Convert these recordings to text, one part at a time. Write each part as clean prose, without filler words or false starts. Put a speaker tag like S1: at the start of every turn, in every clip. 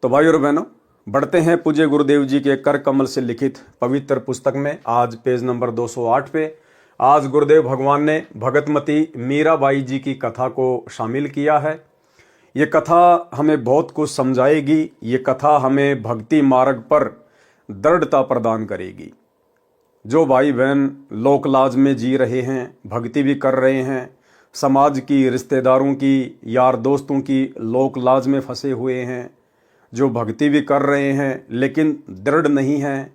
S1: तो भाई और बहनों, बढ़ते हैं पूज्य गुरुदेव जी के कर कमल से लिखित पवित्र पुस्तक में। आज पेज नंबर 208 पे आज गुरुदेव भगवान ने भगतमती मीराबाई जी की कथा को शामिल किया है। ये कथा हमें बहुत कुछ समझाएगी। ये कथा हमें भक्ति मार्ग पर दृढ़ता प्रदान करेगी। जो भाई बहन लोक लाज में जी रहे हैं, भक्ति भी कर रहे हैं, समाज की, रिश्तेदारों की, यार दोस्तों की लोक लाज में फंसे हुए हैं, जो भक्ति भी कर रहे हैं लेकिन दृढ़ नहीं हैं,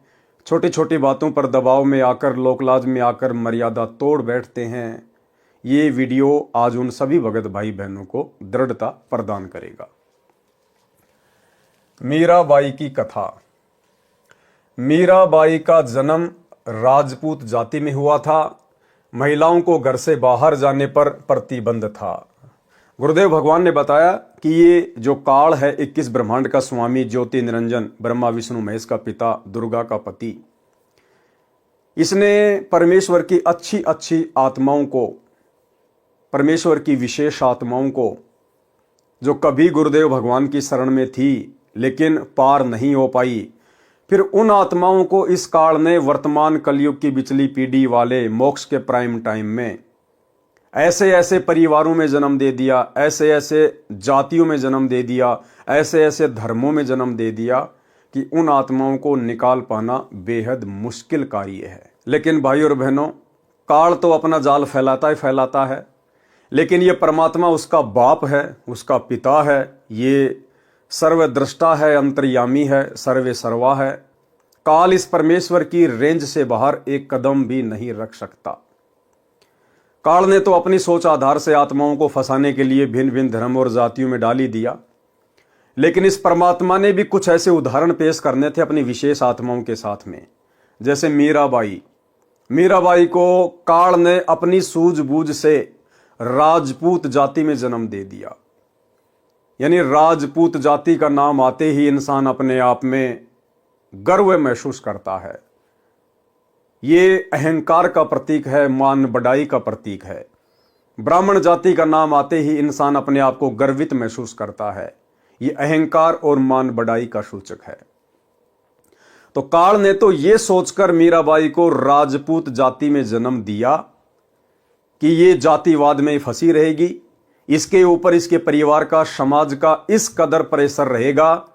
S1: छोटी छोटी बातों पर दबाव में आकर, लोकलाज में आकर मर्यादा तोड़ बैठते हैं, ये वीडियो आज उन सभी भगत भाई बहनों को दृढ़ता प्रदान करेगा। मीराबाई की कथा। मीराबाई का जन्म राजपूत जाति में हुआ था। महिलाओं को घर से बाहर जाने पर प्रतिबंध था। गुरुदेव भगवान ने बताया कि ये जो काल है 21 ब्रह्मांड का स्वामी, ज्योति निरंजन, ब्रह्मा विष्णु महेश का पिता, दुर्गा का पति, इसने परमेश्वर की अच्छी अच्छी आत्माओं को, परमेश्वर की विशेष आत्माओं को, जो कभी गुरुदेव भगवान की शरण में थी लेकिन पार नहीं हो पाई, फिर उन आत्माओं को इस काल ने वर्तमान कलयुग की बिचली पीढ़ी वाले मोक्ष के प्राइम टाइम में ऐसे ऐसे परिवारों में जन्म दे दिया, ऐसे ऐसे जातियों में जन्म दे दिया, ऐसे ऐसे धर्मों में जन्म दे दिया कि उन आत्माओं को निकाल पाना बेहद मुश्किल कार्य है। लेकिन भाई और बहनों, काल तो अपना जाल फैलाता ही फैलाता है, लेकिन ये परमात्मा उसका बाप है, उसका पिता है, ये सर्वद्रष्टा है, अंतर्यामी है, सर्वे सर्वा है। काल इस परमेश्वर की रेंज से बाहर एक कदम भी नहीं रख सकता। काल ने तो अपनी सोच आधार से आत्माओं को फंसाने के लिए भिन्न भिन्न धर्म और जातियों में डाल ही दिया, लेकिन इस परमात्मा ने भी कुछ ऐसे उदाहरण पेश करने थे अपनी विशेष आत्माओं के साथ में। जैसे मीराबाई को काल ने अपनी सूझबूझ से राजपूत जाति में जन्म दे दिया। यानी राजपूत जाति का नाम आते ही इंसान अपने आप में गर्व महसूस करता है। ये अहंकार का प्रतीक है, मान बढ़ाई का प्रतीक है। ब्राह्मण जाति का नाम आते ही इंसान अपने आप को गर्वित महसूस करता है। ये अहंकार और मान बढ़ाई का सूचक है। तो काल ने तो ये सोचकर मीराबाई को राजपूत जाति में जन्म दिया कि ये जातिवाद में फंसी रहेगी, इसके ऊपर इसके परिवार का, समाज का इस कदर प्रेशर रहेगा,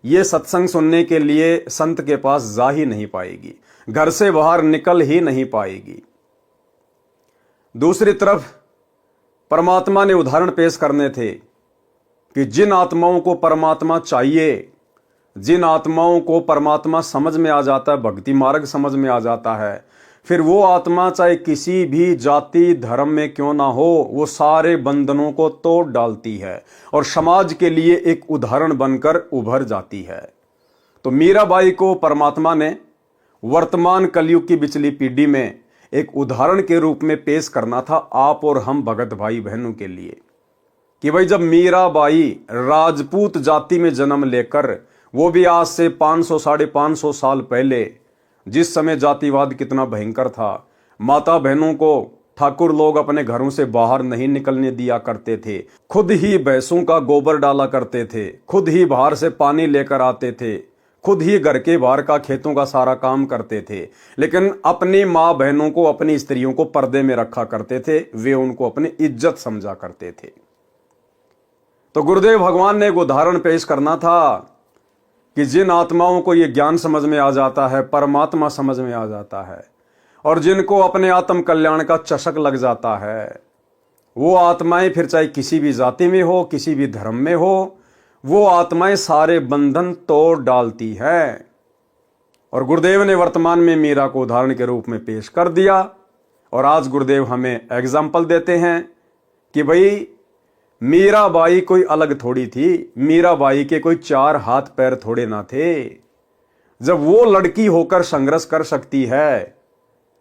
S1: ये सत्संग सुनने के लिए संत के पास जा ही नहीं पाएगी, घर से बाहर निकल ही नहीं पाएगी। दूसरी तरफ परमात्मा ने उदाहरण पेश करने थे कि जिन आत्माओं को परमात्मा चाहिए, जिन आत्माओं को परमात्मा समझ में आ जाता है, भक्ति मार्ग समझ में आ जाता है, फिर वो आत्मा चाहे किसी भी जाति धर्म में क्यों ना हो, वो सारे बंधनों को तोड़ डालती है और समाज के लिए एक उदाहरण बनकर उभर जाती है। तो मीराबाई को परमात्मा ने वर्तमान कलयुग की बिचली पीढ़ी में एक उदाहरण के रूप में पेश करना था आप और हम भगत भाई बहनों के लिए, कि भाई जब मीराबाई राजपूत जाति में जन्म लेकर, वो भी आज से 500 550 साल पहले, जिस समय जातिवाद कितना भयंकर था, माता बहनों को ठाकुर लोग अपने घरों से बाहर नहीं निकलने दिया करते थे, खुद ही भैंसों का गोबर डाला करते थे, खुद ही बाहर से पानी लेकर आते थे, खुद ही घर के बाहर का, खेतों का सारा काम करते थे, लेकिन अपनी माँ बहनों को, अपनी स्त्रियों को पर्दे में रखा करते थे, वे उनको अपनी इज्जत समझा करते थे। तो गुरुदेव भगवान ने एक उदाहरण पेश करना था कि जिन आत्माओं को यह ज्ञान समझ में आ जाता है, परमात्मा समझ में आ जाता है, और जिनको अपने आत्म कल्याण का चषक लग जाता है, वो आत्माएं फिर चाहे किसी भी जाति में हो, किसी भी धर्म में हो, वो आत्माएं सारे बंधन तोड़ डालती है। और गुरुदेव ने वर्तमान में मीरा को उदाहरण के रूप में पेश कर दिया। और आज गुरुदेव हमें एग्जाम्पल देते हैं कि भाई मीराबाई कोई अलग थोड़ी थी, मीराबाई के कोई 4 हाथ पैर थोड़े ना थे। जब वो लड़की होकर संघर्ष कर सकती है,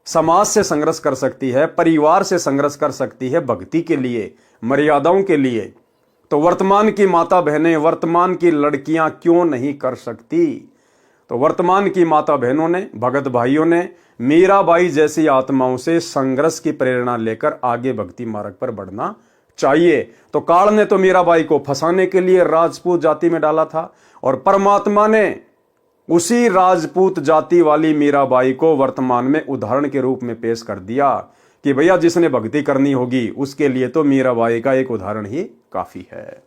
S1: समाज से संघर्ष कर सकती है, परिवार से संघर्ष कर सकती है, भक्ति के लिए, मर्यादाओं के लिए, तो वर्तमान की माता बहनें, वर्तमान की लड़कियां क्यों नहीं कर सकती? तो वर्तमान की माता बहनों ने, भगत भाइयों ने मीराबाई जैसी आत्माओं से संघर्ष की प्रेरणा लेकर आगे भक्ति मार्ग पर बढ़ना चाहिए। तो काल ने तो मीराबाई को फंसाने के लिए राजपूत जाति में डाला था, और परमात्मा ने उसी राजपूत जाति वाली मीराबाई को वर्तमान में उदाहरण के रूप में पेश कर दिया कि भैया जिसने भक्ति करनी होगी उसके लिए तो मीराबाई का एक उदाहरण ही काफी है।